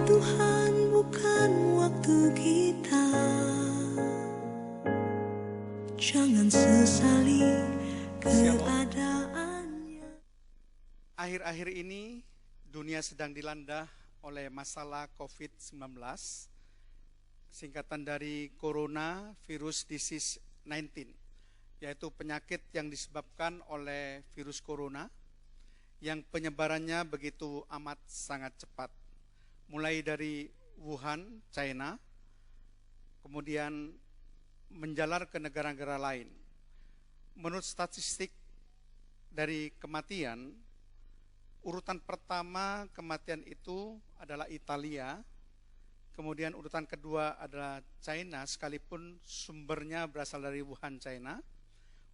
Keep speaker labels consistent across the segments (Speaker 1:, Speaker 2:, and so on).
Speaker 1: Tuhan bukan waktu kita, jangan sesali keadaannya.
Speaker 2: Akhir-akhir ini dunia sedang dilanda oleh masalah COVID-19, singkatan dari Corona Virus Disease 19, yaitu penyakit yang disebabkan oleh virus corona yang penyebarannya begitu amat sangat cepat. Mulai dari Wuhan, China, kemudian menjalar ke negara-negara lain. Menurut statistik dari kematian, urutan pertama kematian itu adalah Italia, kemudian urutan kedua adalah China, sekalipun sumbernya berasal dari Wuhan, China.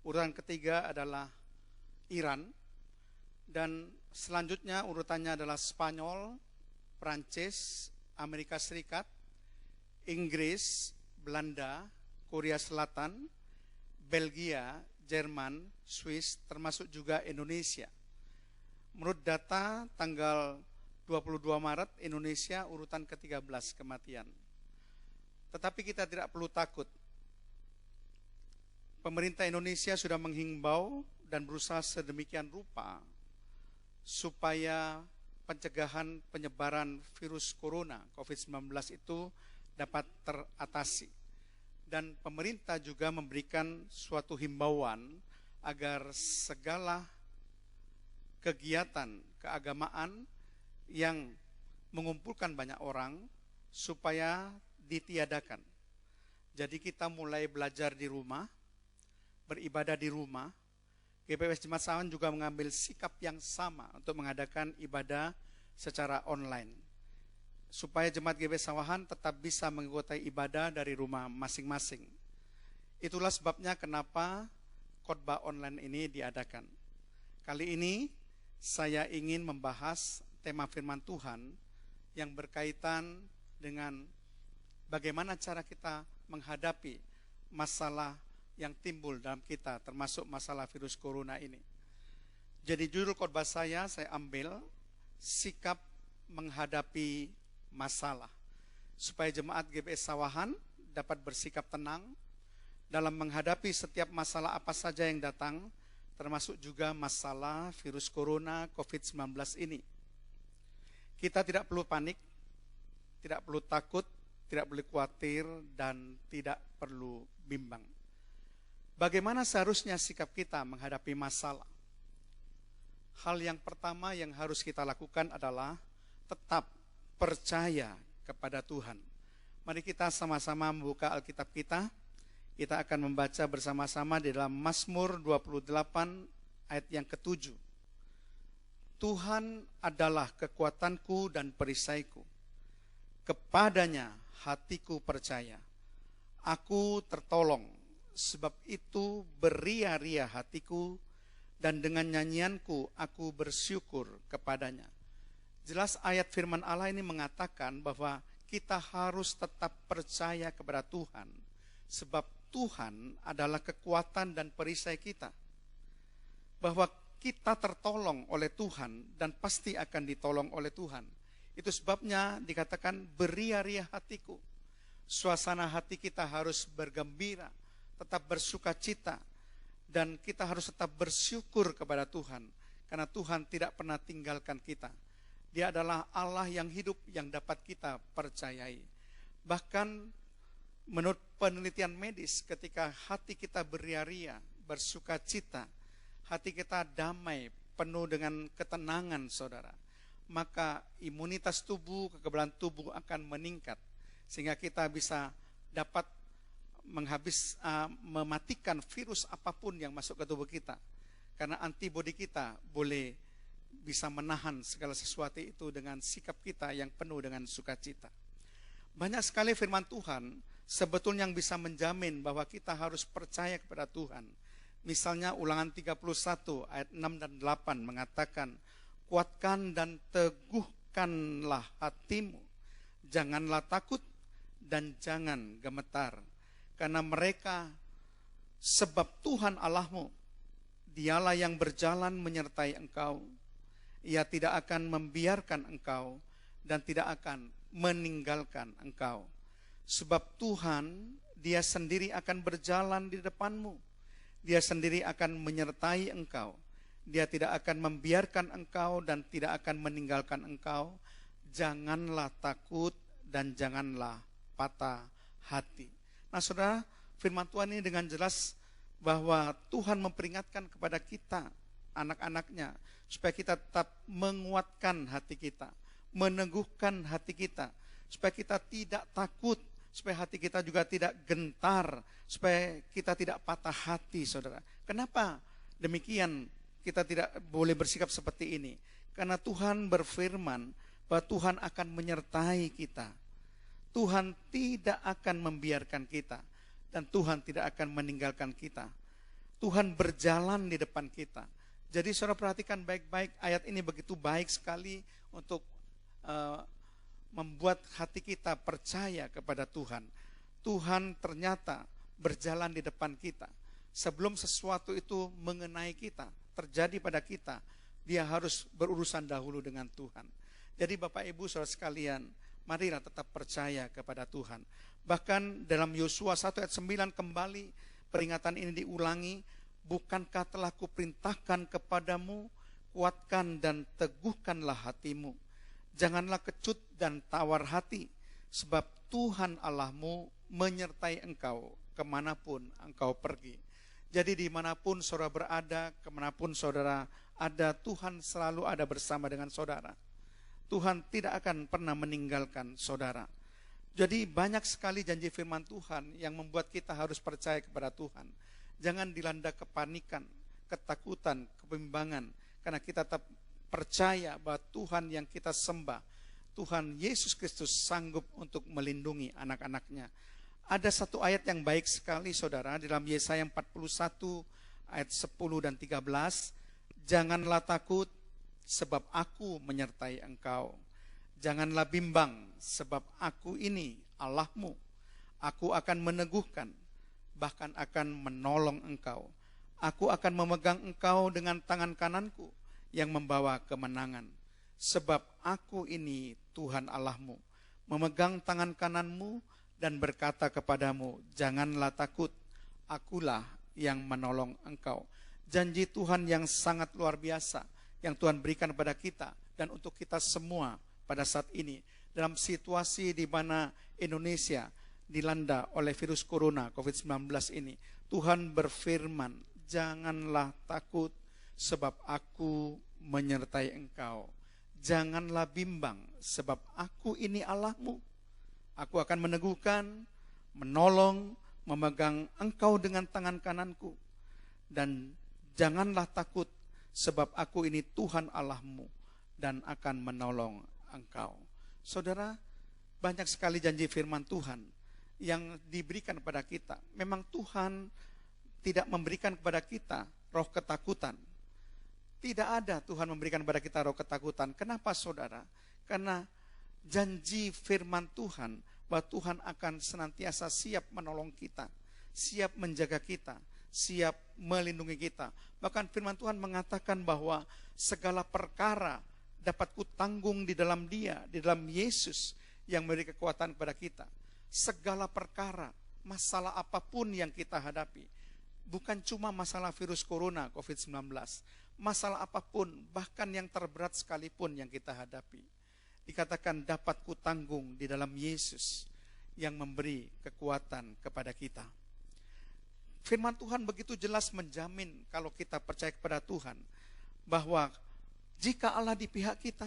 Speaker 2: Urutan ketiga adalah Iran, dan selanjutnya urutannya adalah Spanyol, Prancis, Amerika Serikat, Inggris, Belanda, Korea Selatan, Belgia, Jerman, Swiss, termasuk juga Indonesia. Menurut data tanggal 22 Maret, Indonesia urutan ke-13 kematian. Tetapi kita tidak perlu takut. Pemerintah Indonesia sudah menghimbau dan berusaha sedemikian rupa supaya pencegahan penyebaran virus corona COVID-19 itu dapat teratasi. Dan pemerintah juga memberikan suatu himbauan agar segala kegiatan keagamaan yang mengumpulkan banyak orang supaya ditiadakan. Jadi kita mulai belajar di rumah, beribadah di rumah. GPWS Jemaat Sawahan juga mengambil sikap yang sama untuk mengadakan ibadah secara online, supaya jemaat GPWS Sawahan tetap bisa mengikuti ibadah dari rumah masing-masing. Itulah sebabnya kenapa khotbah online ini diadakan. Kali ini saya ingin membahas tema firman Tuhan yang berkaitan dengan bagaimana cara kita menghadapi masalah yang timbul dalam kita, termasuk masalah virus corona ini. Jadi judul khotbah saya ambil sikap menghadapi masalah, supaya jemaat GPWS Sawahan dapat bersikap tenang dalam menghadapi setiap masalah apa saja yang datang, termasuk juga masalah virus corona COVID-19 ini. Kita tidak perlu panik, tidak perlu takut, tidak perlu khawatir, dan tidak perlu bimbang. Bagaimana seharusnya sikap kita menghadapi masalah? Hal yang pertama yang harus kita lakukan adalah tetap percaya kepada Tuhan. Mari kita sama-sama membuka Alkitab kita. Kita akan membaca bersama-sama di dalam Mazmur 28 ayat yang ke-7. Tuhan adalah kekuatanku dan perisaiku. Kepadanya hatiku percaya. Aku tertolong. Sebab itu beria-ria hatiku, dan dengan nyanyianku aku bersyukur kepadanya. Jelas ayat firman Allah ini mengatakan bahwa kita harus tetap percaya kepada Tuhan, sebab Tuhan adalah kekuatan dan perisai kita. Bahwa kita tertolong oleh Tuhan dan pasti akan ditolong oleh Tuhan. Itu sebabnya dikatakan beria-ria hatiku. Suasana hati kita harus bergembira, tetap bersuka cita, dan kita harus tetap bersyukur kepada Tuhan, karena Tuhan tidak pernah tinggalkan kita. Dia adalah Allah yang hidup yang dapat kita percayai. Bahkan menurut penelitian medis, ketika hati kita beria-ria, bersuka cita, hati kita damai, penuh dengan ketenangan, saudara, maka imunitas tubuh, kekebalan tubuh akan meningkat, sehingga kita bisa dapat mematikan virus apapun yang masuk ke tubuh kita, karena antibodi kita boleh bisa menahan segala sesuatu itu dengan sikap kita yang penuh dengan sukacita. Banyak sekali firman Tuhan sebetulnya yang bisa menjamin bahwa kita harus percaya kepada Tuhan. Misalnya Ulangan 31 ayat 6 dan 8 mengatakan, kuatkan dan teguhkanlah hatimu, Janganlah takut dan jangan gemetar, karena mereka, sebab Tuhan Allahmu, Dialah yang berjalan menyertai engkau. Ia tidak akan membiarkan engkau dan tidak akan meninggalkan engkau. Sebab Tuhan, Dia sendiri akan berjalan di depanmu. Dia sendiri akan menyertai engkau. Dia tidak akan membiarkan engkau dan tidak akan meninggalkan engkau. Janganlah takut dan janganlah patah hati. Nah saudara, firman Tuhan ini dengan jelas bahwa Tuhan memperingatkan kepada kita, anak-anaknya, supaya kita tetap menguatkan hati kita, meneguhkan hati kita, supaya kita tidak takut, supaya hati kita juga tidak gentar, supaya kita tidak patah hati, saudara. Kenapa demikian kita tidak boleh bersikap seperti ini? Karena Tuhan berfirman bahwa Tuhan akan menyertai kita. Tuhan tidak akan membiarkan kita, dan Tuhan tidak akan meninggalkan kita. Tuhan berjalan di depan kita. Jadi saudara perhatikan baik-baik, ayat ini begitu baik sekali untuk membuat hati kita percaya kepada Tuhan. Tuhan ternyata berjalan di depan kita. Sebelum sesuatu itu mengenai kita, terjadi pada kita, Dia harus berurusan dahulu dengan Tuhan. Jadi Bapak Ibu saudara sekalian, marilah tetap percaya kepada Tuhan. Bahkan dalam Yosua 1 ayat 9 kembali peringatan ini diulangi. Bukankah telah kuperintahkan kepadamu, kuatkan dan teguhkanlah hatimu. Janganlah kecut dan tawar hati, sebab Tuhan Allahmu menyertai engkau kemanapun engkau pergi. Jadi dimanapun saudara berada, kemanapun saudara ada, Tuhan selalu ada bersama dengan saudara. Tuhan tidak akan pernah meninggalkan saudara. Jadi banyak sekali janji firman Tuhan yang membuat kita harus percaya kepada Tuhan. Jangan dilanda kepanikan, ketakutan, kebimbangan, karena kita tetap percaya bahwa Tuhan yang kita sembah, Tuhan Yesus Kristus sanggup untuk melindungi anak-anaknya. Ada satu ayat yang baik sekali saudara, dalam Yesaya 41 ayat 10 dan 13. Janganlah takut, sebab aku menyertai engkau. Janganlah bimbang, sebab aku ini Allahmu. Aku akan meneguhkan, bahkan akan menolong engkau. Aku akan memegang engkau dengan tangan kananku yang membawa kemenangan. Sebab aku ini Tuhan Allahmu, memegang tangan kananmu dan berkata kepadamu, janganlah takut, akulah yang menolong engkau. Janji Tuhan yang sangat luar biasa, yang Tuhan berikan kepada kita dan untuk kita semua pada saat ini. Dalam situasi di mana Indonesia dilanda oleh virus corona COVID-19 ini, Tuhan berfirman, janganlah takut sebab aku menyertai engkau. Janganlah bimbang sebab aku ini Allahmu. Aku akan meneguhkan, menolong, memegang engkau dengan tangan kananku. Dan janganlah takut sebab aku ini Tuhan Allahmu dan akan menolong engkau. Saudara, banyak sekali janji firman Tuhan yang diberikan kepada kita. Memang Tuhan tidak memberikan kepada kita roh ketakutan. Tidak ada Tuhan memberikan kepada kita roh ketakutan. Kenapa saudara? Karena janji firman Tuhan bahwa Tuhan akan senantiasa siap menolong kita, siap menjaga kita, siap melindungi kita. Bahkan firman Tuhan mengatakan bahwa segala perkara dapat kutanggung di dalam Dia, di dalam Yesus yang memberi kekuatan kepada kita. Segala perkara, masalah apapun yang kita hadapi, bukan cuma masalah virus corona COVID-19, masalah apapun, bahkan yang terberat sekalipun yang kita hadapi, dikatakan dapat kutanggung di dalam Yesus yang memberi kekuatan kepada kita. Firman Tuhan begitu jelas menjamin kalau kita percaya kepada Tuhan, bahwa jika Allah di pihak kita,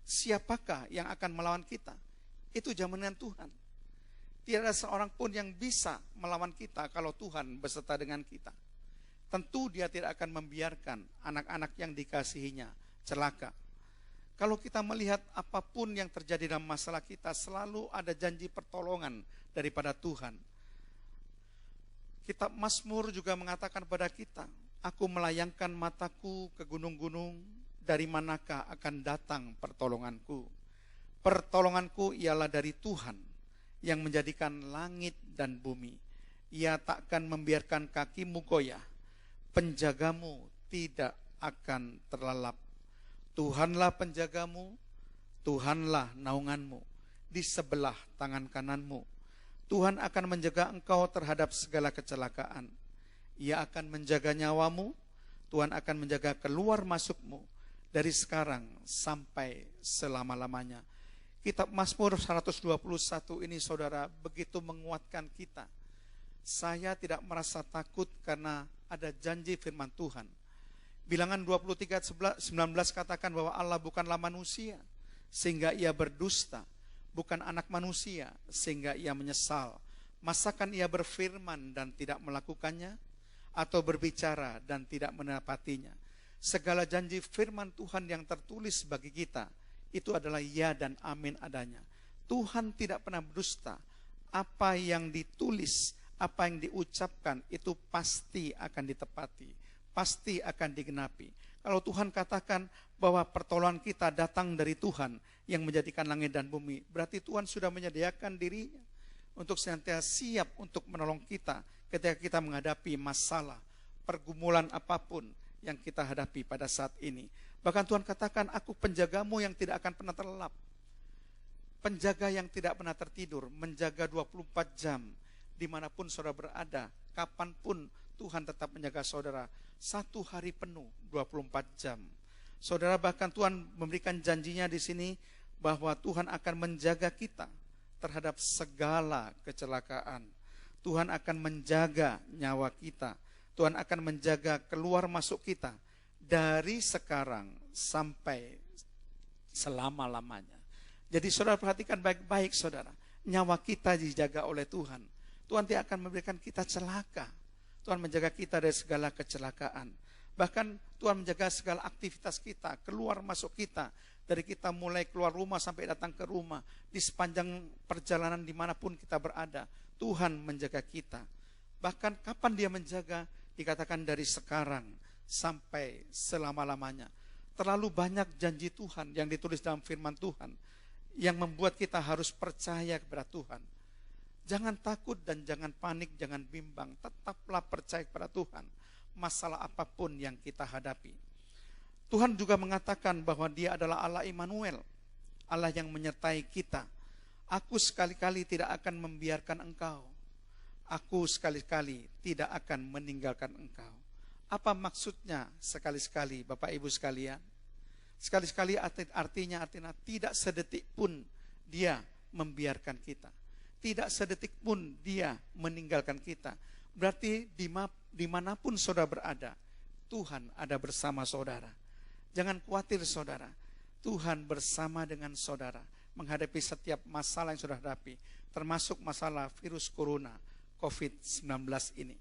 Speaker 2: siapakah yang akan melawan kita? Itu jaminan Tuhan. Tidak ada seorang pun yang bisa melawan kita kalau Tuhan beserta dengan kita. Tentu Dia tidak akan membiarkan anak-anak yang dikasihinya celaka. Kalau kita melihat apapun yang terjadi dalam masalah kita, selalu ada janji pertolongan daripada Tuhan. Kitab Mazmur juga mengatakan kepada kita, aku melayangkan mataku ke gunung-gunung, dari manakah akan datang pertolonganku? Pertolonganku ialah dari Tuhan yang menjadikan langit dan bumi. Ia takkan membiarkan kakimu goyah. Penjagamu tidak akan terlelap. Tuhanlah penjagamu, Tuhanlah naunganmu di sebelah tangan kananmu. Tuhan akan menjaga engkau terhadap segala kecelakaan. Ia akan menjaga nyawamu, Tuhan akan menjaga keluar masukmu dari sekarang sampai selama-lamanya. Kitab Mazmur 121 ini saudara begitu menguatkan kita. Saya tidak merasa takut karena ada janji firman Tuhan. Bilangan 23:19 katakan bahwa Allah bukanlah manusia sehingga ia berdusta, bukan anak manusia sehingga ia menyesal. Masakan ia berfirman dan tidak melakukannya, atau berbicara dan tidak menepatinya? Segala janji firman Tuhan yang tertulis bagi kita itu adalah ya dan amin adanya. Tuhan tidak pernah berdusta. Apa yang ditulis, apa yang diucapkan itu pasti akan ditepati, pasti akan digenapi. Kalau Tuhan katakan bahwa pertolongan kita datang dari Tuhan yang menjadikan langit dan bumi, berarti Tuhan sudah menyediakan dirinya untuk senantiasa siap untuk menolong kita ketika kita menghadapi masalah, pergumulan apapun yang kita hadapi pada saat ini. Bahkan Tuhan katakan, aku penjagamu yang tidak akan pernah terlelap. Penjaga yang tidak pernah tertidur, menjaga 24 jam, dimanapun saudara berada, kapanpun Tuhan tetap menjaga saudara. 1 hari penuh, 24 jam. Saudara, bahkan Tuhan memberikan janjinya di sini bahwa Tuhan akan menjaga kita terhadap segala kecelakaan. Tuhan akan menjaga nyawa kita. Tuhan akan menjaga keluar masuk kita dari sekarang sampai selama-lamanya. Jadi saudara perhatikan baik-baik saudara. Nyawa kita dijaga oleh Tuhan. Tuhan tidak akan memberikan kita celaka. Tuhan menjaga kita dari segala kecelakaan. Bahkan Tuhan menjaga segala aktivitas kita, keluar masuk kita. Dari kita mulai keluar rumah sampai datang ke rumah. Di sepanjang perjalanan dimanapun kita berada, Tuhan menjaga kita. Bahkan kapan dia menjaga? Dikatakan dari sekarang sampai selama-lamanya. Terlalu banyak janji Tuhan yang ditulis dalam firman Tuhan yang membuat kita harus percaya kepada Tuhan. Jangan takut dan jangan panik, jangan bimbang. Tetaplah percaya kepada Tuhan. Masalah apapun yang kita hadapi. Tuhan juga mengatakan bahwa dia adalah Allah Immanuel. Allah yang menyertai kita. Aku sekali-kali tidak akan membiarkan engkau. Aku sekali-kali tidak akan meninggalkan engkau. Apa maksudnya sekali-sekali Bapak Ibu sekalian? Sekali-sekali artinya tidak sedetik pun dia membiarkan kita. Tidak sedetik pun dia meninggalkan kita. Berarti dimanapun saudara berada, Tuhan ada bersama saudara. Jangan khawatir saudara, Tuhan bersama dengan saudara menghadapi setiap masalah yang saudara hadapi, termasuk masalah virus corona COVID-19 ini.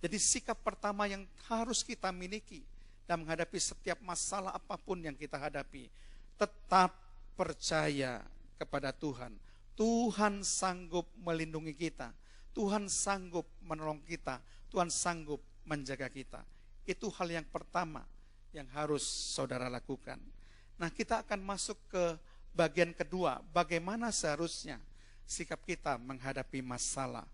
Speaker 2: Jadi sikap pertama yang harus kita miliki dalam menghadapi setiap masalah apapun yang kita hadapi, tetap percaya kepada Tuhan. Tuhan sanggup melindungi kita. Tuhan sanggup menolong kita. Tuhan sanggup menjaga kita. Itu hal yang pertama yang harus saudara lakukan. Nah, kita akan masuk ke bagian kedua. Bagaimana seharusnya sikap kita menghadapi masalah.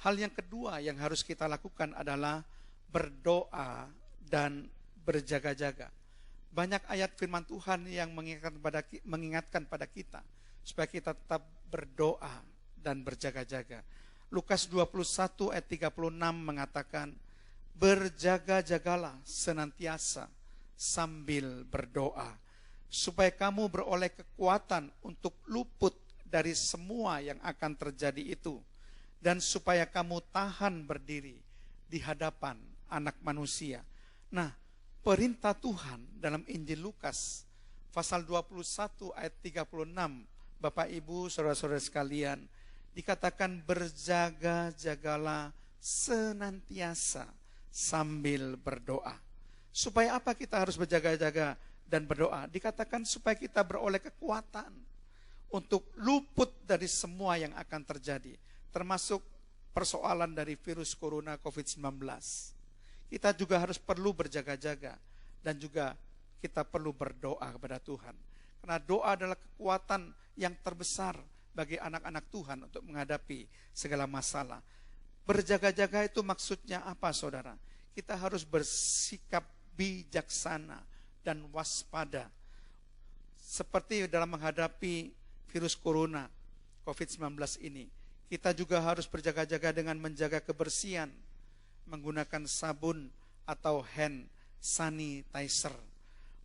Speaker 2: Hal yang kedua yang harus kita lakukan adalah berdoa dan berjaga-jaga. Banyak ayat firman Tuhan yang mengingatkan pada kita supaya kita tetap berdoa dan berjaga-jaga. Lukas 21 ayat 36 mengatakan, berjaga-jagalah senantiasa sambil berdoa, supaya kamu beroleh kekuatan untuk luput dari semua yang akan terjadi itu, dan supaya kamu tahan berdiri di hadapan Anak Manusia. Nah, perintah Tuhan dalam Injil Lukas pasal 21 ayat 36, Bapak Ibu saudara-saudara sekalian, dikatakan berjaga-jagalah senantiasa sambil berdoa. Supaya apa kita harus berjaga-jaga dan berdoa? Dikatakan supaya kita beroleh kekuatan untuk luput dari semua yang akan terjadi, termasuk persoalan dari virus corona COVID-19. Kita juga harus perlu berjaga-jaga dan juga kita perlu berdoa kepada Tuhan. Karena doa adalah kekuatan yang terbesar bagi anak-anak Tuhan untuk menghadapi segala masalah. Berjaga-jaga itu maksudnya apa, saudara? Kita harus bersikap bijaksana dan waspada. Seperti dalam menghadapi virus corona, COVID-19 ini. Kita juga harus berjaga-jaga dengan menjaga kebersihan, menggunakan sabun atau hand sanitizer,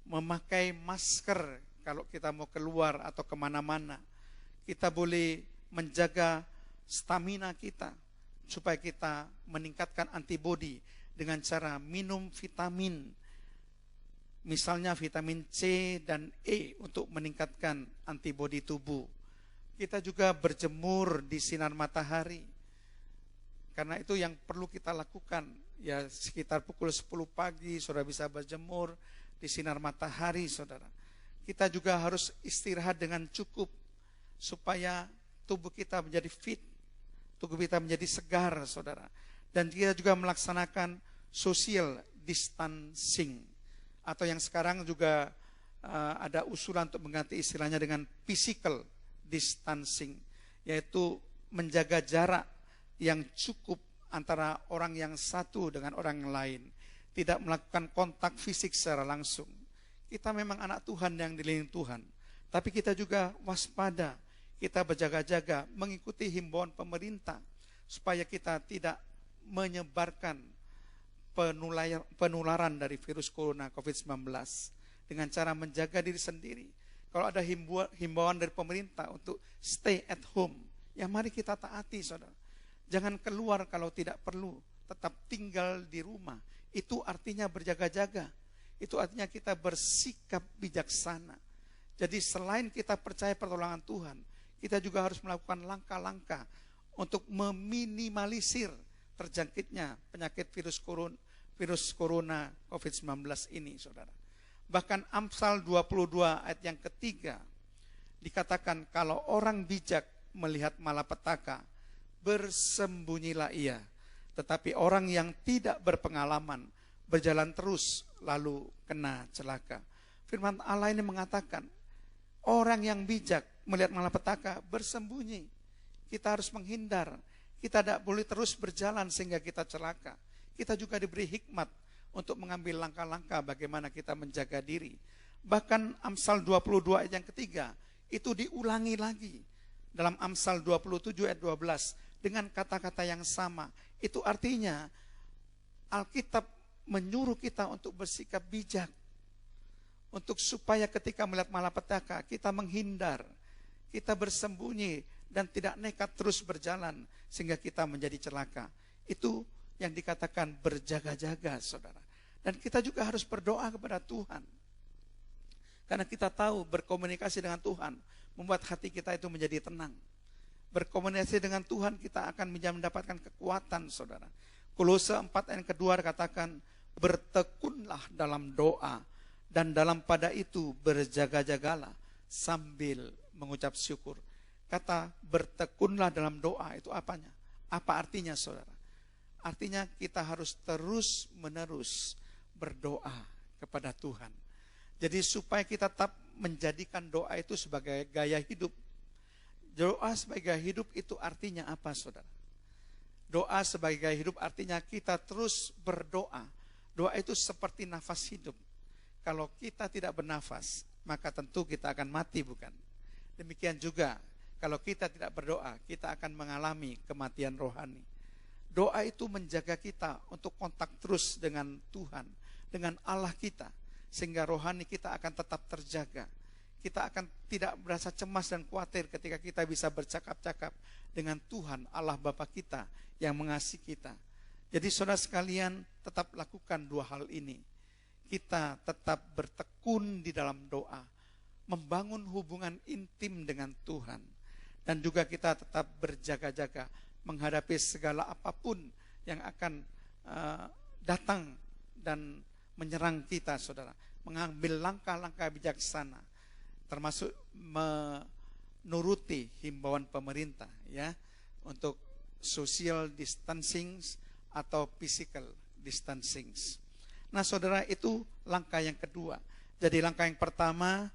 Speaker 2: memakai masker kalau kita mau keluar atau kemana-mana. Kita boleh menjaga stamina kita supaya kita meningkatkan antibodi dengan cara minum vitamin, misalnya vitamin C dan E untuk meningkatkan antibodi tubuh. Kita juga berjemur di sinar matahari, karena itu yang perlu kita lakukan. Ya, sekitar pukul 10 pagi saudara bisa berjemur di sinar matahari, saudara. Kita juga harus istirahat dengan cukup supaya tubuh kita menjadi fit, tubuh kita menjadi segar, saudara. Dan kita juga melaksanakan social distancing, atau yang sekarang juga ada usulan untuk mengganti istilahnya dengan physical distancing, yaitu menjaga jarak yang cukup antara orang yang satu dengan orang yang lain, tidak melakukan kontak fisik secara langsung. Kita memang anak Tuhan yang dilindungi Tuhan, tapi kita juga waspada, kita berjaga-jaga mengikuti himbauan pemerintah supaya kita tidak menyebarkan penularan dari virus corona COVID-19 dengan cara menjaga diri sendiri. Kalau ada himbauan dari pemerintah untuk stay at home, ya mari kita taati, saudara. Jangan keluar kalau tidak perlu, tetap tinggal di rumah. Itu artinya berjaga-jaga. Itu artinya kita bersikap bijaksana. Jadi selain kita percaya pertolongan Tuhan, kita juga harus melakukan langkah-langkah untuk meminimalisir terjangkitnya penyakit virus corona COVID-19 ini, saudara. Bahkan Amsal 22 ayat yang ketiga dikatakan, kalau orang bijak melihat malapetaka, bersembunyilah ia. Tetapi orang yang tidak berpengalaman berjalan terus lalu kena celaka. Firman Allah ini mengatakan, orang yang bijak melihat malapetaka bersembunyi. Kita harus menghindar. Kita tidak boleh terus berjalan sehingga kita celaka. Kita juga diberi hikmat untuk mengambil langkah-langkah bagaimana kita menjaga diri. Bahkan Amsal 22 ayat yang ketiga itu diulangi lagi dalam Amsal 27 ayat 12 dengan kata-kata yang sama. Itu artinya Alkitab menyuruh kita untuk bersikap bijak, untuk supaya ketika melihat malapetaka kita menghindar, kita bersembunyi dan tidak nekat terus berjalan sehingga kita menjadi celaka. Itu yang dikatakan berjaga-jaga, saudara. Dan kita juga harus berdoa kepada Tuhan, karena kita tahu berkomunikasi dengan Tuhan membuat hati kita itu menjadi tenang. Berkomunikasi dengan Tuhan kita akan mendapatkan kekuatan, saudara. Kolose 4 ayat kedua katakan, bertekunlah dalam doa dan dalam pada itu berjaga-jagalah sambil mengucap syukur. Kata bertekunlah dalam doa itu apanya? Apa artinya, saudara? Artinya kita harus terus-menerus berdoa kepada Tuhan. Jadi supaya kita tetap menjadikan doa itu sebagai gaya hidup. Doa sebagai gaya hidup itu artinya apa, saudara? Doa sebagai gaya hidup artinya kita terus berdoa. Doa itu seperti nafas hidup. Kalau kita tidak bernafas, maka tentu kita akan mati, bukan? Demikian juga, kalau kita tidak berdoa, kita akan mengalami kematian rohani. Doa itu menjaga kita untuk kontak terus dengan Tuhan, dengan Allah kita, sehingga rohani kita akan tetap terjaga. Kita akan tidak merasa cemas dan khawatir ketika kita bisa bercakap-cakap dengan Tuhan Allah Bapa kita yang mengasihi kita. Jadi saudara sekalian, tetap lakukan dua hal ini. Kita tetap bertekun di dalam doa, membangun hubungan intim dengan Tuhan, dan juga kita tetap berjaga-jaga menghadapi segala apapun yang akan datang dan menyerang kita, saudara. Mengambil langkah-langkah bijaksana, termasuk menuruti himbauan pemerintah, ya, untuk social distancing atau physical distancing. Nah, saudara, itu langkah yang kedua. Jadi langkah yang pertama,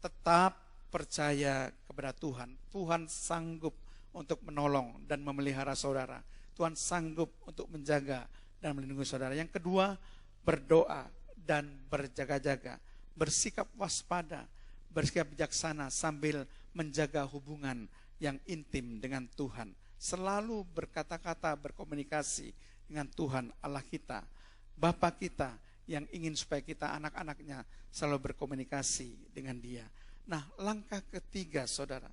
Speaker 2: tetap percaya kepada Tuhan. Tuhan sanggup untuk menolong dan memelihara saudara. Tuhan sanggup untuk menjaga dan melindungi saudara. Yang kedua, berdoa dan berjaga-jaga, bersikap waspada, bersikap bijaksana sambil menjaga hubungan yang intim dengan Tuhan. Selalu berkata-kata, berkomunikasi dengan Tuhan Allah kita, Bapa kita yang ingin supaya kita anak-anaknya selalu berkomunikasi dengan Dia. Nah, langkah ketiga saudara,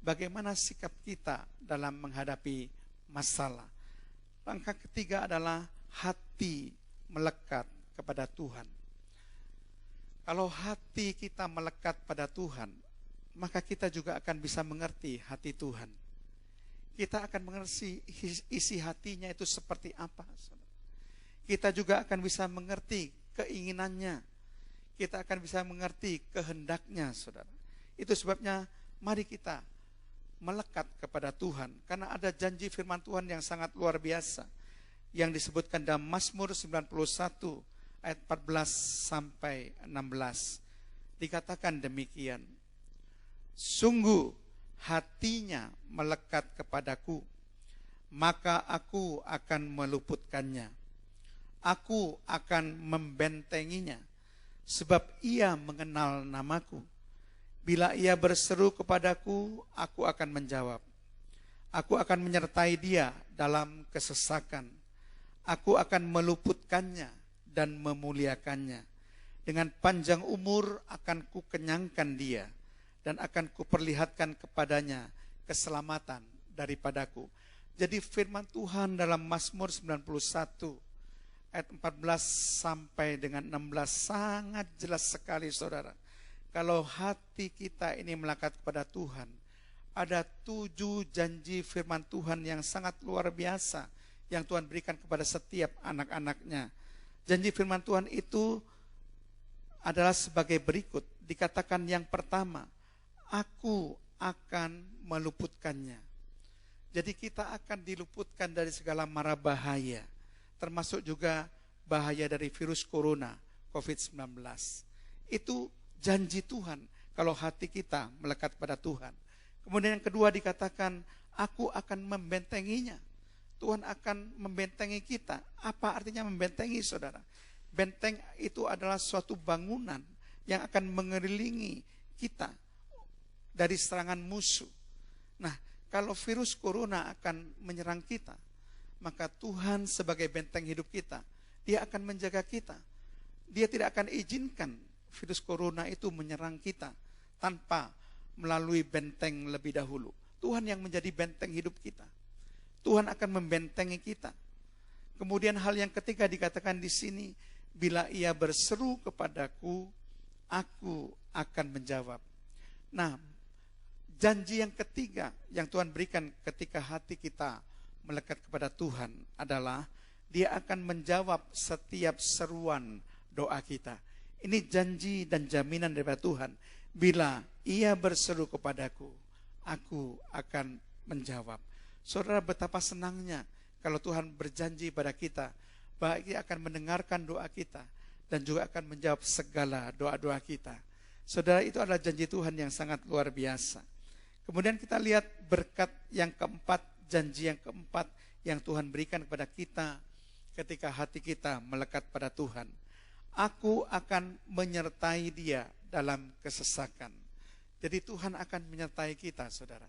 Speaker 2: bagaimana sikap kita dalam menghadapi masalah. Langkah ketiga adalah hati melekat kepada Tuhan. Kalau hati kita melekat pada Tuhan, maka kita juga akan bisa mengerti hati Tuhan. Kita akan mengerti isi hatinya itu seperti apa. Kita juga akan bisa mengerti keinginannya. Kita akan bisa mengerti kehendaknya, saudara. Itu sebabnya mari kita melekat kepada Tuhan. Karena ada janji firman Tuhan yang sangat luar biasa, yang disebutkan dalam Mazmur 91 ayat 14 sampai 16. Dikatakan demikian, sungguh hatinya melekat kepadaku, maka aku akan meluputkannya. Aku akan membentenginya, sebab ia mengenal namaku. Bila ia berseru kepadaku, aku akan menjawab. Aku akan menyertai dia dalam kesesakan. Aku akan meluputkannya dan memuliakannya. Dengan panjang umur akan kukenyangkan dia, dan akan kuperlihatkan kepadanya keselamatan daripadaku. Jadi firman Tuhan dalam Mazmur 91 ayat 14 sampai dengan 16 sangat jelas sekali, saudara. Kalau hati kita ini melekat kepada Tuhan, ada 7 janji firman Tuhan yang sangat luar biasa yang Tuhan berikan kepada setiap anak-anaknya. Janji firman Tuhan itu adalah sebagai berikut. Dikatakan yang pertama, aku akan meluputkannya. Jadi kita akan diluputkan dari segala mara bahaya, termasuk juga bahaya dari virus corona, COVID-19. Itu janji Tuhan kalau hati kita melekat pada Tuhan. Kemudian yang kedua dikatakan, aku akan membentenginya. Tuhan akan membentengi kita. Apa artinya membentengi, saudara? Benteng itu adalah suatu bangunan yang akan mengelilingi kita dari serangan musuh. Nah, kalau virus corona akan menyerang kita, maka Tuhan sebagai benteng hidup kita, Dia akan menjaga kita. Dia tidak akan izinkan virus corona itu menyerang kita tanpa melalui benteng lebih dahulu. Tuhan yang menjadi benteng hidup kita. Tuhan akan membentengi kita. Kemudian hal yang ketiga dikatakan di sini, bila ia berseru kepadaku, aku akan menjawab. Nah, janji yang ketiga yang Tuhan berikan ketika hati kita melekat kepada Tuhan adalah Dia akan menjawab setiap seruan doa kita. Ini janji dan jaminan daripada Tuhan. Bila ia berseru kepadaku, aku akan menjawab. Saudara, betapa senangnya kalau Tuhan berjanji pada kita bahwa Dia akan mendengarkan doa kita dan juga akan menjawab segala doa-doa kita. Saudara, itu adalah janji Tuhan yang sangat luar biasa. Kemudian kita lihat berkat yang keempat, janji yang keempat yang Tuhan berikan kepada kita ketika hati kita melekat pada Tuhan. Aku akan menyertai dia dalam kesesakan. Jadi Tuhan akan menyertai kita, saudara.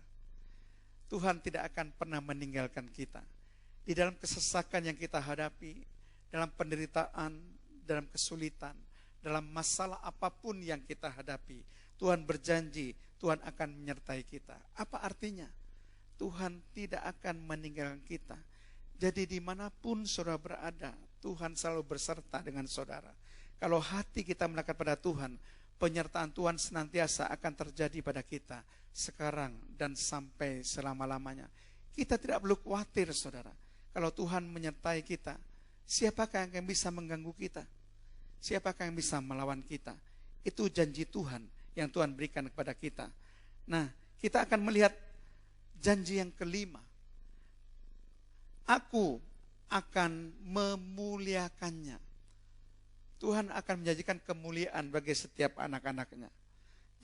Speaker 2: Tuhan tidak akan pernah meninggalkan kita. Di dalam kesesakan yang kita hadapi, dalam penderitaan, dalam kesulitan, dalam masalah apapun yang kita hadapi, Tuhan berjanji, Tuhan akan menyertai kita. Apa artinya? Tuhan tidak akan meninggalkan kita. Jadi dimanapun saudara berada, Tuhan selalu berserta dengan saudara. Kalau hati kita melekat pada Tuhan, penyertaan Tuhan senantiasa akan terjadi pada kita sekarang dan sampai selama-lamanya. Kita tidak perlu khawatir, saudara. Kalau Tuhan menyertai kita, siapakah yang bisa mengganggu kita? Siapakah yang bisa melawan kita? Itu janji Tuhan yang Tuhan berikan kepada kita. Nah, kita akan melihat janji yang kelima. Aku akan memuliakannya. Tuhan akan menjanjikan kemuliaan bagi setiap anak-anaknya.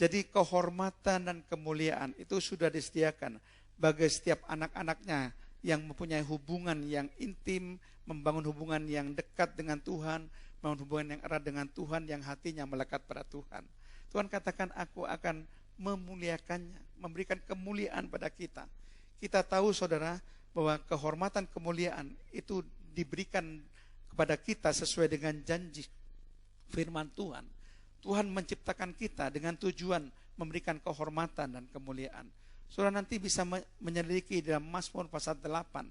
Speaker 2: Jadi kehormatan dan kemuliaan itu sudah disediakan bagi setiap anak-anaknya yang mempunyai hubungan yang intim, membangun hubungan yang dekat dengan Tuhan, membangun hubungan yang erat dengan Tuhan, yang hatinya melekat pada Tuhan. Tuhan katakan, aku akan memuliakannya, memberikan kemuliaan pada kita. Kita tahu saudara bahwa kehormatan kemuliaan itu diberikan kepada kita sesuai dengan janji firman Tuhan. Tuhan menciptakan kita dengan tujuan memberikan kehormatan dan kemuliaan. Saudara nanti bisa menyelidiki dalam Mazmur pasal 8.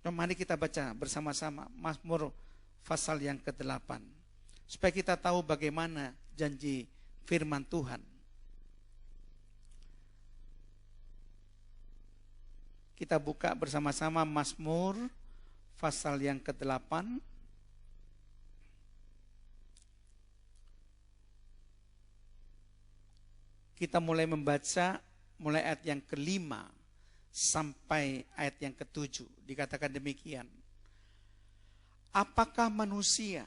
Speaker 2: Mari kita baca bersama-sama Mazmur pasal yang ke-8. Supaya kita tahu bagaimana janji firman Tuhan. Kita buka bersama-sama Mazmur pasal yang ke-8. Kita mulai membaca mulai ayat yang ke-5 sampai ayat yang ke-7. Dikatakan demikian. Apakah manusia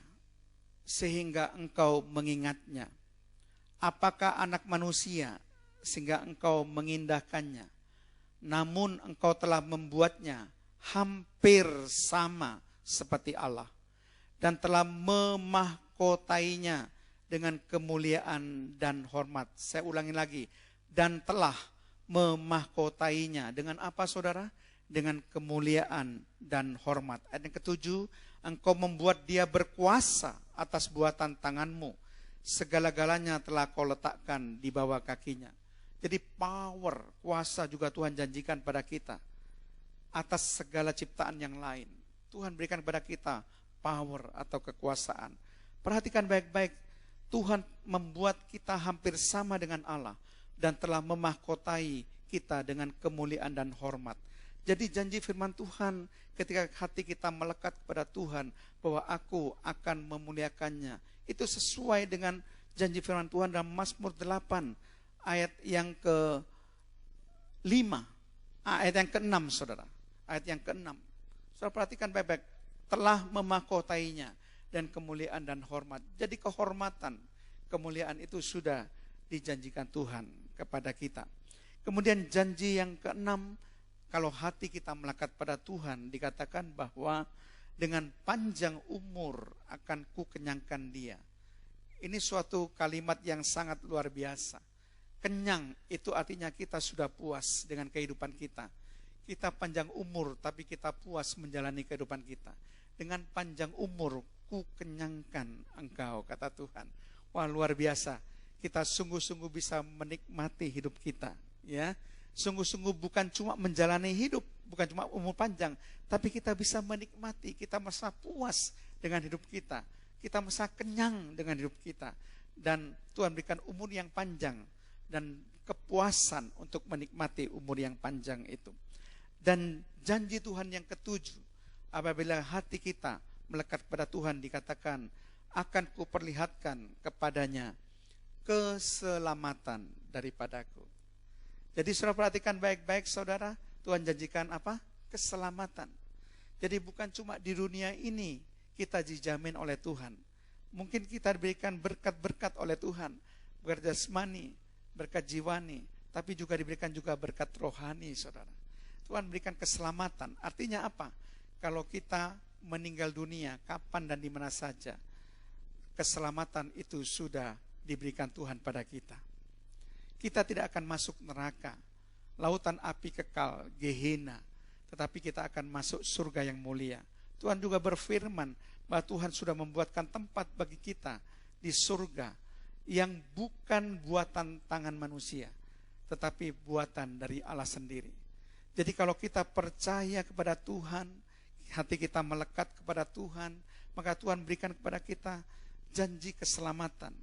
Speaker 2: sehingga engkau mengingatnya? Apakah anak manusia sehingga engkau mengindahkannya? Namun engkau telah membuatnya hampir sama seperti Allah dan telah memahkotainya dengan kemuliaan dan hormat. Saya ulangi lagi. Dan telah memahkotainya. Dengan apa saudara? Dengan kemuliaan dan hormat. Ayat yang ke-7. Engkau membuat dia berkuasa atas buatan tanganmu. Segala-galanya telah kau letakkan di bawah kakinya. Jadi power, kuasa juga Tuhan janjikan pada kita. Atas segala ciptaan yang lain. Tuhan berikan kepada kita power atau kekuasaan. Perhatikan baik-baik. Tuhan membuat kita hampir sama dengan Allah dan telah memahkotai kita dengan kemuliaan dan hormat. Jadi janji firman Tuhan ketika hati kita melekat kepada Tuhan bahwa aku akan memuliakannya. Itu sesuai dengan janji firman Tuhan dalam Mazmur 8 ayat yang ke-5, ayat yang ke-6 saudara. Ayat yang ke-6. Saudara perhatikan baik-baik. Telah memahkotainya dan kemuliaan dan hormat. Jadi kehormatan, kemuliaan itu sudah dijanjikan Tuhan kepada kita. Kemudian janji yang ke-6, kalau hati kita melekat pada Tuhan, dikatakan bahwa dengan panjang umur akan kukenyangkan dia. Ini suatu kalimat yang sangat luar biasa. Kenyang itu artinya kita sudah puas dengan kehidupan kita. Kita panjang umur tapi kita puas menjalani kehidupan kita. Dengan panjang umur ku kenyangkan engkau, kata Tuhan. Wah, luar biasa. Kita sungguh-sungguh bisa menikmati hidup kita, ya. Sungguh-sungguh bukan cuma menjalani hidup, bukan cuma umur panjang, tapi kita bisa menikmati, kita merasa puas dengan hidup kita. Kita merasa kenyang dengan hidup kita. Dan Tuhan berikan umur yang panjang dan kepuasan untuk menikmati umur yang panjang itu. Dan janji Tuhan yang ke-7, apabila hati kita melekat pada Tuhan, dikatakan akan kuperlihatkan kepadanya keselamatan daripadaku. Jadi saudara perhatikan baik-baik saudara, Tuhan janjikan apa? Keselamatan. Jadi bukan cuma di dunia ini kita dijamin oleh Tuhan. Mungkin kita diberikan berkat-berkat oleh Tuhan, berkat jasmani, berkat jiwani, tapi juga diberikan juga berkat rohani saudara. Tuhan berikan keselamatan. Artinya apa? Kalau kita meninggal dunia kapan dan di mana saja, keselamatan itu sudah diberikan Tuhan pada kita. Kita tidak akan masuk neraka, lautan api kekal, Gehenna, tetapi kita akan masuk surga yang mulia. Tuhan juga berfirman bahwa Tuhan sudah membuatkan tempat bagi kita di surga yang bukan buatan tangan manusia, tetapi buatan dari Allah sendiri. Jadi kalau kita percaya kepada Tuhan, hati kita melekat kepada Tuhan, maka Tuhan berikan kepada kita janji keselamatan,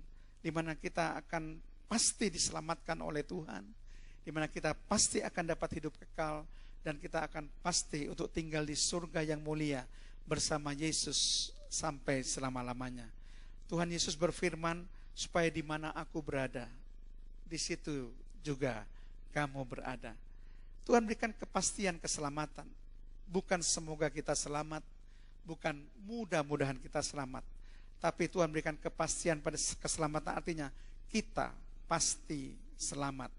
Speaker 2: di mana kita akan pasti diselamatkan oleh Tuhan, di mana kita pasti akan dapat hidup kekal, dan kita akan pasti untuk tinggal di surga yang mulia bersama Yesus sampai selama-lamanya. Tuhan Yesus berfirman, supaya di mana aku berada, di situ juga kamu berada. Tuhan berikan kepastian keselamatan. Bukan semoga kita selamat, bukan mudah-mudahan kita selamat, tapi Tuhan berikan kepastian pada keselamatan, artinya kita pasti selamat.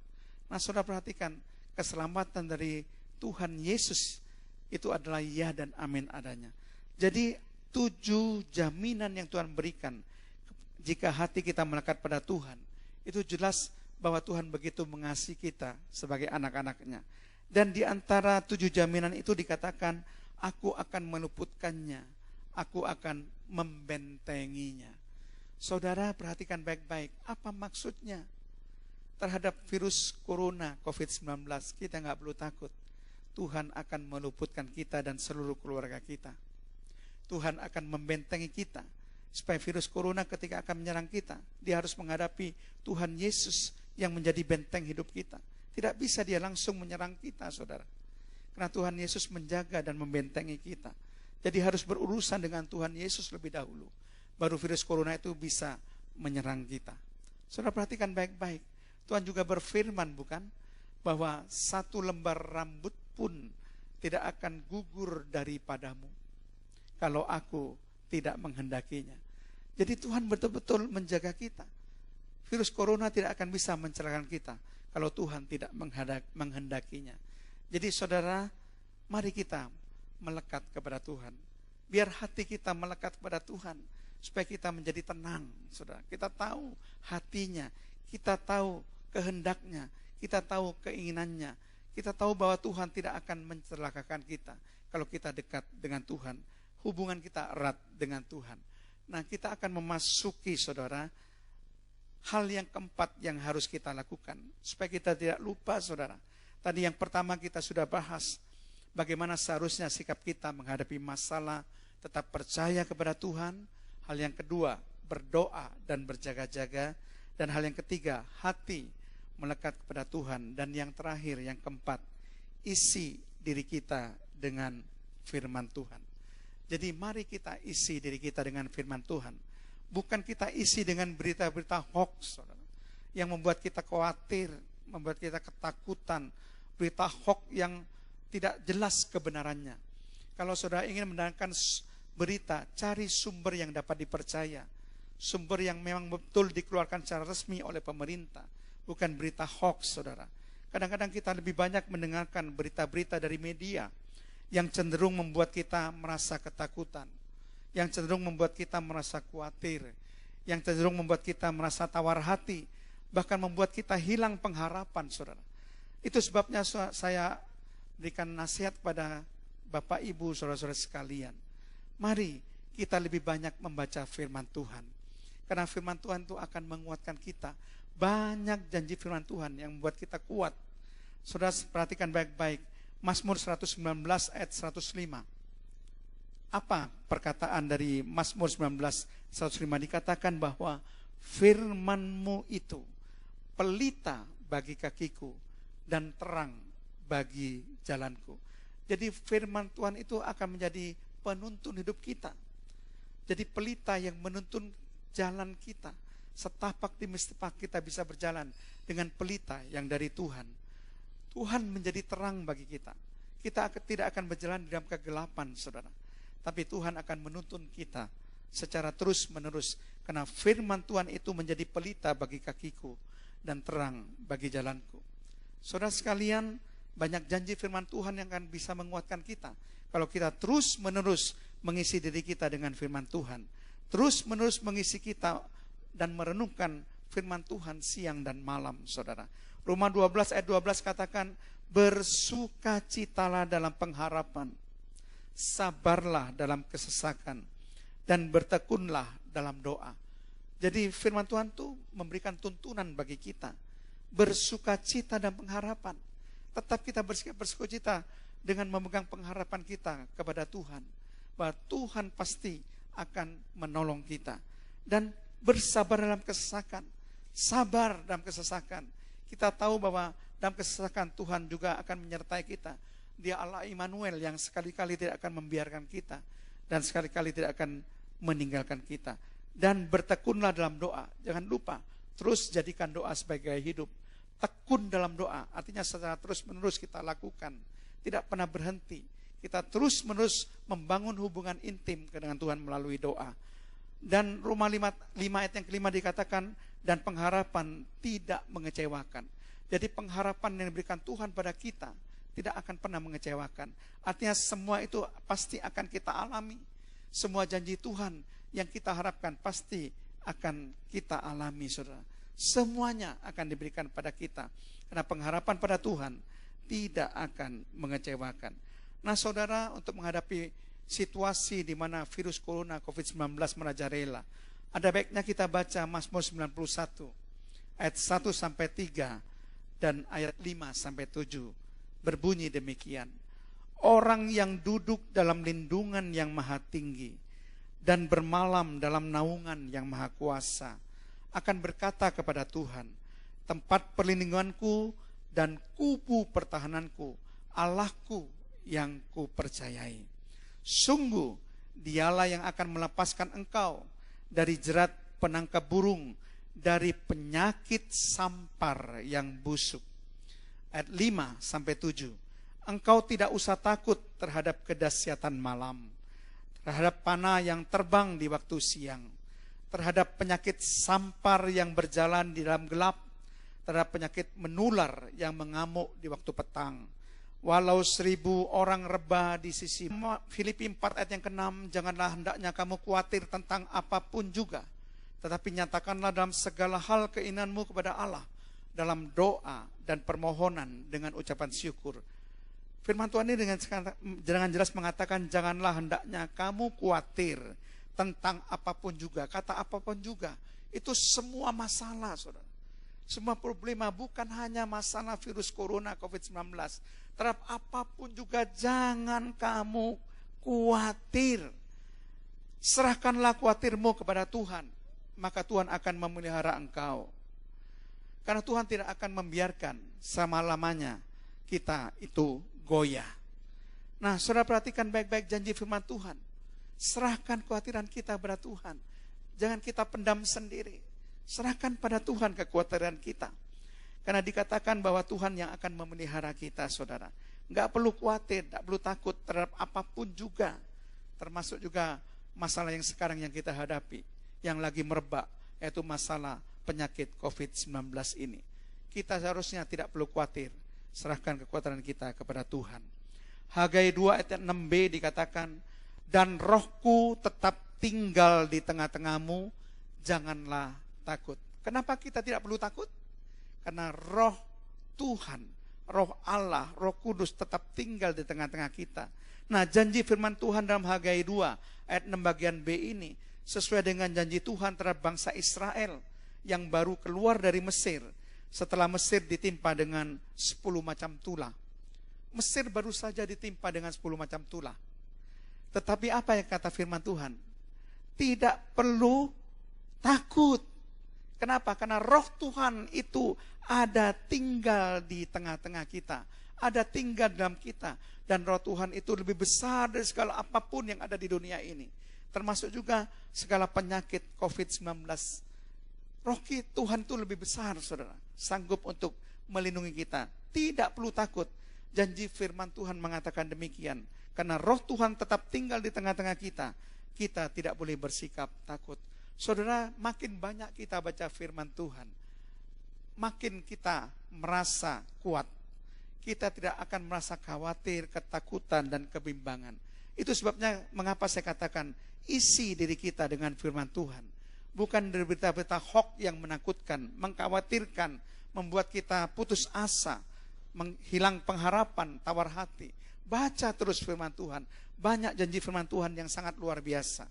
Speaker 2: Nah, saudara perhatikan, keselamatan dari Tuhan Yesus itu adalah ya dan amin adanya. Jadi 7 jaminan yang Tuhan berikan jika hati kita melekat pada Tuhan. Itu jelas bahwa Tuhan begitu mengasihi kita sebagai anak-anaknya. Dan di antara 7 jaminan itu dikatakan, aku akan meluputkannya, aku akan membentenginya. Saudara perhatikan baik-baik, apa maksudnya? Terhadap virus corona COVID-19, kita nggak perlu takut. Tuhan akan meluputkan kita dan seluruh keluarga kita. Tuhan akan membentengi kita, supaya virus corona ketika akan menyerang kita, dia harus menghadapi Tuhan Yesus yang menjadi benteng hidup kita. Tidak bisa dia langsung menyerang kita, saudara. Karena Tuhan Yesus menjaga dan membentengi kita. Jadi harus berurusan dengan Tuhan Yesus lebih dahulu, baru virus corona itu bisa menyerang kita. Saudara perhatikan baik-baik. Tuhan juga berfirman, bukan? Bahwa 1 lembar rambut pun tidak akan gugur daripadamu kalau aku tidak menghendakinya. Jadi Tuhan betul-betul menjaga kita. Virus corona tidak akan bisa mencelakakan kita kalau Tuhan tidak menghendakinya. Jadi saudara, mari kita melekat kepada Tuhan. Biar hati kita melekat kepada Tuhan, supaya kita menjadi tenang, saudara. Kita tahu hatinya, kita tahu kehendaknya, kita tahu keinginannya, kita tahu bahwa Tuhan tidak akan mencelakakan kita kalau kita dekat dengan Tuhan. Hubungan kita erat dengan Tuhan. Nah, kita akan memasuki, saudara, hal yang keempat yang harus kita lakukan supaya kita tidak lupa, saudara. Tadi yang pertama kita sudah bahas bagaimana seharusnya sikap kita menghadapi masalah, tetap percaya kepada Tuhan. Hal yang kedua, berdoa dan berjaga-jaga. Dan hal yang ketiga, hati melekat kepada Tuhan. Dan yang terakhir, yang keempat, isi diri kita dengan firman Tuhan. Jadi mari kita isi diri kita dengan firman Tuhan. Bukan kita isi dengan berita-berita hoax, saudara, yang membuat kita khawatir, membuat kita ketakutan. Berita hoax yang tidak jelas kebenarannya. Kalau saudara ingin mendengarkan berita, cari sumber yang dapat dipercaya. Sumber yang memang betul dikeluarkan secara resmi oleh pemerintah. Bukan berita hoax, saudara. Kadang-kadang kita lebih banyak mendengarkan berita-berita dari media yang cenderung membuat kita merasa ketakutan, yang cenderung membuat kita merasa khawatir, yang cenderung membuat kita merasa tawar hati, bahkan membuat kita hilang pengharapan, saudara. Itu sebabnya saya berikan nasihat pada Bapak Ibu, saudara-saudara sekalian. Mari kita lebih banyak membaca firman Tuhan. Karena firman Tuhan itu akan menguatkan kita. Banyak janji firman Tuhan yang membuat kita kuat. Saudara perhatikan baik-baik. Mazmur 119 ayat 105. Apa perkataan dari Mazmur 19 105? Dikatakan bahwa firman-Mu itu pelita bagi kakiku dan terang bagi jalanku. Jadi firman Tuhan itu akan menjadi penuntun hidup kita. Jadi pelita yang menuntun jalan kita. Setapak demi setapak kita bisa berjalan dengan pelita yang dari Tuhan. Tuhan menjadi terang bagi kita. Kita tidak akan berjalan di dalam kegelapan, saudara. Tapi Tuhan akan menuntun kita secara terus-menerus. Karena firman Tuhan itu menjadi pelita bagi kakiku dan terang bagi jalanku. Saudara sekalian, banyak janji firman Tuhan yang akan bisa menguatkan kita. Kalau kita terus-menerus mengisi diri kita dengan firman Tuhan. Terus-menerus mengisi kita dan merenungkan firman Tuhan siang dan malam, saudara. Roma 12 ayat 12 katakan, bersukacitalah dalam pengharapan, sabarlah dalam kesesakan, dan bertekunlah dalam doa. Jadi firman Tuhan itu memberikan tuntunan bagi kita. Bersukacita dan pengharapan. Tetap kita bersukacita dengan memegang pengharapan kita kepada Tuhan. Bahwa Tuhan pasti akan menolong kita. Dan bersabar dalam kesesakan. Sabar dalam kesesakan. Kita tahu bahwa dalam kesesakan Tuhan juga akan menyertai kita. Dia Allah Immanuel yang sekali-kali tidak akan membiarkan kita. Dan sekali-kali tidak akan meninggalkan kita. Dan bertekunlah dalam doa. Jangan lupa, terus jadikan doa sebagai hidup. Tekun dalam doa, artinya secara terus-menerus kita lakukan. Tidak pernah berhenti. Kita terus-menerus membangun hubungan intim dengan Tuhan melalui doa. Dan Roma 5 ayat yang kelima dikatakan, dan pengharapan tidak mengecewakan. Jadi pengharapan yang diberikan Tuhan pada kita tidak akan pernah mengecewakan. Artinya semua itu pasti akan kita alami. Semua janji Tuhan yang kita harapkan pasti akan kita alami, saudara. Semuanya akan diberikan pada kita. Karena pengharapan pada Tuhan tidak akan mengecewakan. Nah saudara, untuk menghadapi situasi di mana virus corona COVID-19 merajalela, ada baiknya kita baca Mazmur 91 ayat 1 sampai 3 dan ayat 5 sampai 7. Berbunyi demikian. Orang yang duduk dalam lindungan yang maha tinggi dan bermalam dalam naungan yang maha kuasa akan berkata kepada Tuhan, tempat perlindunganku dan kubu pertahananku, Allahku yang kupercayai. Sungguh dialah yang akan melepaskan engkau dari jerat penangkap burung, dari penyakit sampar yang busuk. Ayat 5 sampai 7. Engkau tidak usah takut terhadap kedahsyatan malam, terhadap panah yang terbang di waktu siang, terhadap penyakit sampar yang berjalan di dalam gelap, terhadap penyakit menular yang mengamuk di waktu petang. Walau 1000 orang rebah di sisi. Filipi 4 ayat yang ke-6, janganlah hendaknya kamu khawatir tentang apapun juga, tetapi nyatakanlah dalam segala hal keinginanmu kepada Allah dalam doa dan permohonan dengan ucapan syukur. Firman Tuhan ini dengan jelas mengatakan janganlah hendaknya kamu khawatir tentang apapun juga. Kata apapun juga itu semua masalah, saudara. Semua problema, bukan hanya masalah virus corona COVID-19. Terhadap apapun juga jangan kamu khawatir. Serahkanlah khawatirmu kepada Tuhan, maka Tuhan akan memelihara engkau. Karena Tuhan tidak akan membiarkan selama-lamanya kita itu goyah. Nah, saudara perhatikan baik-baik janji firman Tuhan. Serahkan kekhawatiran kita kepada Tuhan. Jangan kita pendam sendiri. Serahkan pada Tuhan kekhawatiran kita. Karena dikatakan bahwa Tuhan yang akan memelihara kita, saudara. Enggak perlu khawatir, enggak perlu takut terhadap apapun juga. Termasuk juga masalah yang sekarang yang kita hadapi, yang lagi merebak, yaitu masalah penyakit COVID-19 ini. Kita seharusnya tidak perlu khawatir. Serahkan kekhawatiran kita kepada Tuhan. Hagai 2 ayat 6b dikatakan, dan rohku tetap tinggal di tengah-tengahmu, janganlah takut. Kenapa kita tidak perlu takut? Karena roh Tuhan, roh Allah, roh kudus tetap tinggal di tengah-tengah kita. Nah, janji firman Tuhan dalam Hagai 2 ayat 6 bagian B ini sesuai dengan janji Tuhan terhadap bangsa Israel yang baru keluar dari Mesir setelah Mesir ditimpa dengan 10 macam tulah. Mesir baru saja ditimpa dengan 10 macam tulah. Tetapi apa yang kata firman Tuhan? Tidak perlu takut. Kenapa? Karena roh Tuhan itu ada tinggal di tengah-tengah kita. Ada tinggal dalam kita. Dan roh Tuhan itu lebih besar dari segala apapun yang ada di dunia ini. Termasuk juga segala penyakit COVID-19. Roh Tuhan itu lebih besar, saudara. Sanggup untuk melindungi kita. Tidak perlu takut. Janji firman Tuhan mengatakan demikian. Karena roh Tuhan tetap tinggal di tengah-tengah kita. Kita tidak boleh bersikap takut. Saudara, makin banyak kita baca firman Tuhan, makin kita merasa kuat. Kita tidak akan merasa khawatir, ketakutan, dan kebimbangan. Itu sebabnya mengapa saya katakan isi diri kita dengan firman Tuhan. Bukan dari berita-berita hoax yang menakutkan, mengkhawatirkan, membuat kita putus asa, menghilang pengharapan, tawar hati. Baca terus firman Tuhan. Banyak janji firman Tuhan yang sangat luar biasa.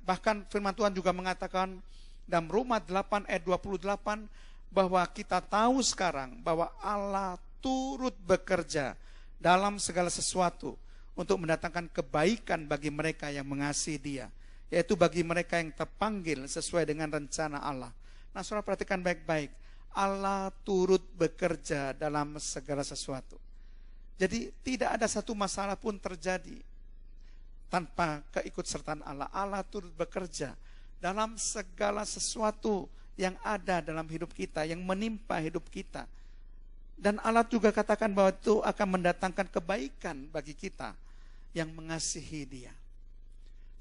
Speaker 2: Bahkan firman Tuhan juga mengatakan dalam Roma 8 ayat 28 bahwa kita tahu sekarang bahwa Allah turut bekerja dalam segala sesuatu untuk mendatangkan kebaikan bagi mereka yang mengasihi Dia, yaitu bagi mereka yang terpanggil sesuai dengan rencana Allah. Nah, saudara perhatikan baik-baik. Allah turut bekerja dalam segala sesuatu. Jadi tidak ada satu masalah pun terjadi tanpa keikutsertaan Allah. Allah turut bekerja dalam segala sesuatu yang ada dalam hidup kita, yang menimpa hidup kita. Dan Allah juga katakan bahwa itu akan mendatangkan kebaikan bagi kita yang mengasihi Dia.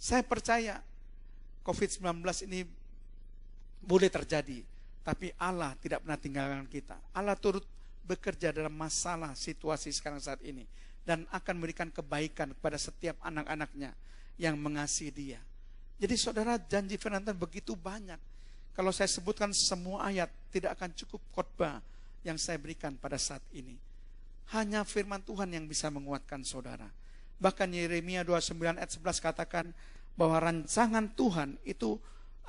Speaker 2: Saya percaya COVID-19 ini boleh terjadi, tapi Allah tidak pernah tinggalkan kita. Allah turut bekerja dalam masalah situasi sekarang saat ini, dan akan memberikan kebaikan kepada setiap anak-anaknya yang mengasihi Dia. Jadi saudara, janji firman Tuhan begitu banyak. Kalau saya sebutkan semua ayat, tidak akan cukup khotbah yang saya berikan pada saat ini. Hanya firman Tuhan yang bisa menguatkan saudara. Bahkan Yeremia 29 ayat 11 katakan bahwa rancangan Tuhan itu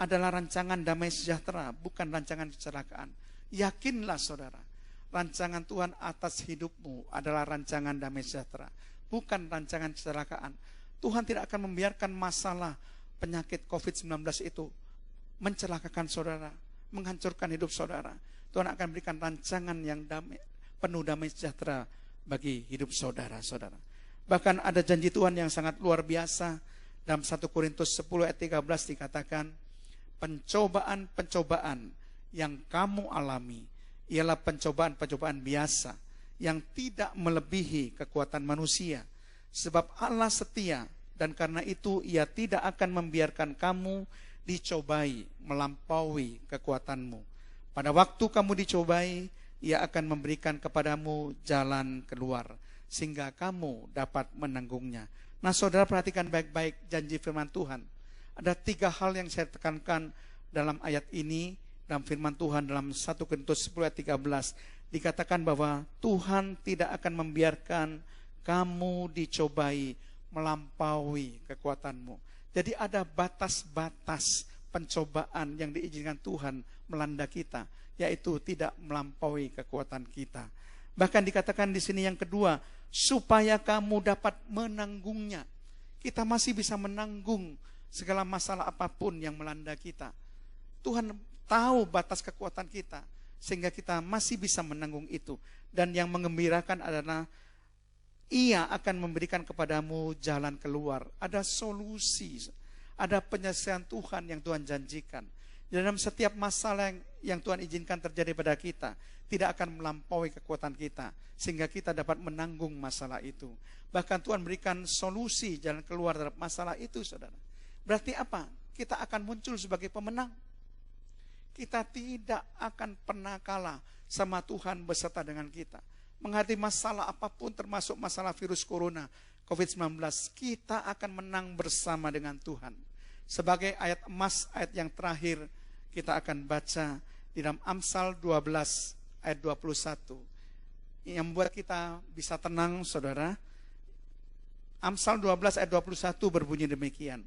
Speaker 2: adalah rancangan damai sejahtera, bukan rancangan kecelakaan. Yakinlah saudara, rancangan Tuhan atas hidupmu adalah rancangan damai sejahtera, bukan rancangan kecelakaan. Tuhan tidak akan membiarkan masalah penyakit COVID-19 itu mencelakakan saudara, menghancurkan hidup saudara. Tuhan akan berikan rancangan yang damai, penuh damai sejahtera bagi hidup saudara-saudara. Bahkan ada janji Tuhan yang sangat luar biasa. Dalam 1 Korintus 10 ayat 13 dikatakan, pencobaan-pencobaan yang kamu alami ialah pencobaan-pencobaan biasa yang tidak melebihi kekuatan manusia. Sebab Allah setia, dan karena itu Ia tidak akan membiarkan kamu dicobai melampaui kekuatanmu. Pada waktu kamu dicobai, Ia akan memberikan kepadamu jalan keluar, sehingga kamu dapat menanggungnya. Nah saudara, perhatikan baik-baik janji firman Tuhan. Ada 3 hal yang saya tekankan dalam ayat ini, dalam firman Tuhan dalam 1 Korintus 10 ayat 13. Dikatakan bahwa Tuhan tidak akan membiarkan kamu dicobai melampaui kekuatanmu. Jadi ada batas-batas pencobaan yang diizinkan Tuhan melanda kita, yaitu tidak melampaui kekuatan kita. Bahkan dikatakan di sini yang kedua, supaya kamu dapat menanggungnya. Kita masih bisa menanggung segala masalah apapun yang melanda kita. Tuhan tahu batas kekuatan kita, sehingga kita masih bisa menanggung itu. Dan yang mengembirakan adalah Ia akan memberikan kepadamu jalan keluar. Ada solusi, ada penyelesaian Tuhan yang Tuhan janjikan. Dalam setiap masalah yang Tuhan izinkan terjadi pada kita, tidak akan melampaui kekuatan kita, sehingga kita dapat menanggung masalah itu. Bahkan Tuhan berikan solusi jalan keluar dalam masalah itu, saudara. Berarti apa? Kita akan muncul sebagai pemenang. Kita tidak akan pernah kalah sama Tuhan beserta dengan kita. Menghadapi masalah apapun, termasuk masalah virus corona, COVID-19, kita akan menang bersama dengan Tuhan. Sebagai ayat emas, ayat yang terakhir, kita akan baca di dalam Amsal 12 ayat 21. Yang membuat kita bisa tenang, saudara. Amsal 12 ayat 21 berbunyi demikian.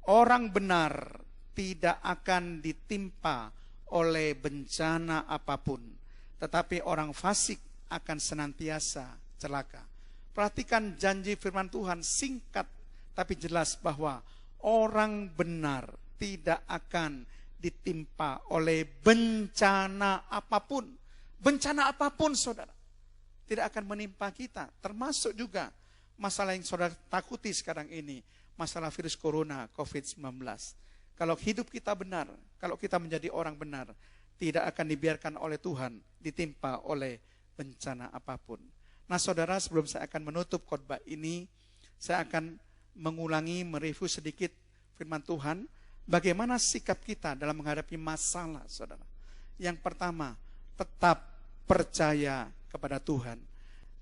Speaker 2: Orang benar tidak akan ditimpa oleh bencana apapun, tetapi orang fasik akan senantiasa celaka. Perhatikan janji firman Tuhan, singkat tapi jelas, bahwa orang benar tidak akan ditimpa oleh bencana apapun. Bencana apapun, saudara, tidak akan menimpa kita. Termasuk juga masalah yang saudara takuti sekarang ini, masalah virus corona, COVID-19. Kalau hidup kita benar, kalau kita menjadi orang benar, tidak akan dibiarkan oleh Tuhan ditimpa oleh bencana apapun. Nah saudara, sebelum saya akan menutup khotbah ini, saya akan mengulangi, mereview sedikit firman Tuhan. Bagaimana sikap kita dalam menghadapi masalah, saudara? Yang pertama, tetap percaya kepada Tuhan.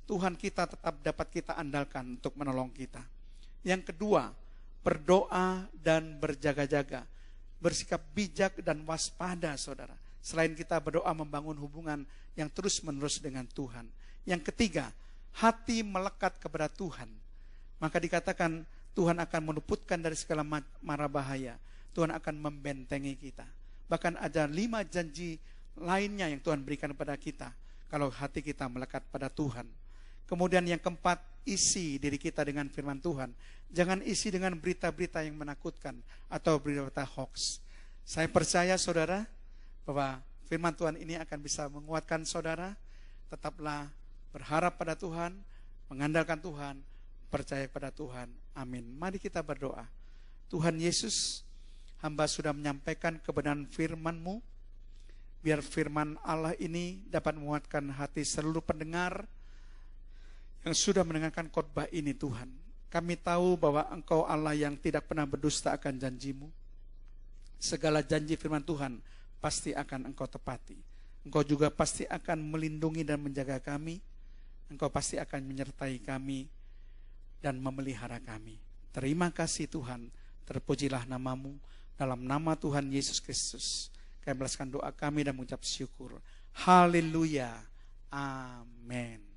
Speaker 2: Tuhan kita tetap dapat kita andalkan untuk menolong kita. Yang kedua, berdoa dan berjaga-jaga. Bersikap bijak dan waspada, saudara. Selain kita berdoa membangun hubungan yang terus-menerus dengan Tuhan. Yang ketiga, hati melekat kepada Tuhan. Maka dikatakan Tuhan akan meluputkan dari segala mara bahaya. Tuhan akan membentengi kita. Bahkan ada 5 janji lainnya yang Tuhan berikan kepada kita kalau hati kita melekat pada Tuhan. Kemudian yang keempat, isi diri kita dengan firman Tuhan. Jangan isi dengan berita-berita yang menakutkan atau berita-berita hoax. Saya percaya saudara bahwa firman Tuhan ini akan bisa menguatkan saudara. Tetaplah berharap pada Tuhan, mengandalkan Tuhan, percaya pada Tuhan. Amin. Mari kita berdoa. Tuhan Yesus, hamba sudah menyampaikan kebenaran firman-Mu. Biar firman Allah ini dapat menguatkan hati seluruh pendengar yang sudah mendengarkan khotbah ini, Tuhan. Kami tahu bahwa Engkau Allah yang tidak pernah berdusta akan janji-Mu. segala janji firman Tuhan pasti akan Engkau tepati. Engkau juga pasti akan melindungi dan menjaga kami. Engkau pasti akan menyertai kami dan memelihara kami. Terima kasih Tuhan, terpujilah namamu. Dalam nama Tuhan Yesus Kristus, kami balaskan doa kami dan mengucap syukur. Haleluya. Amin.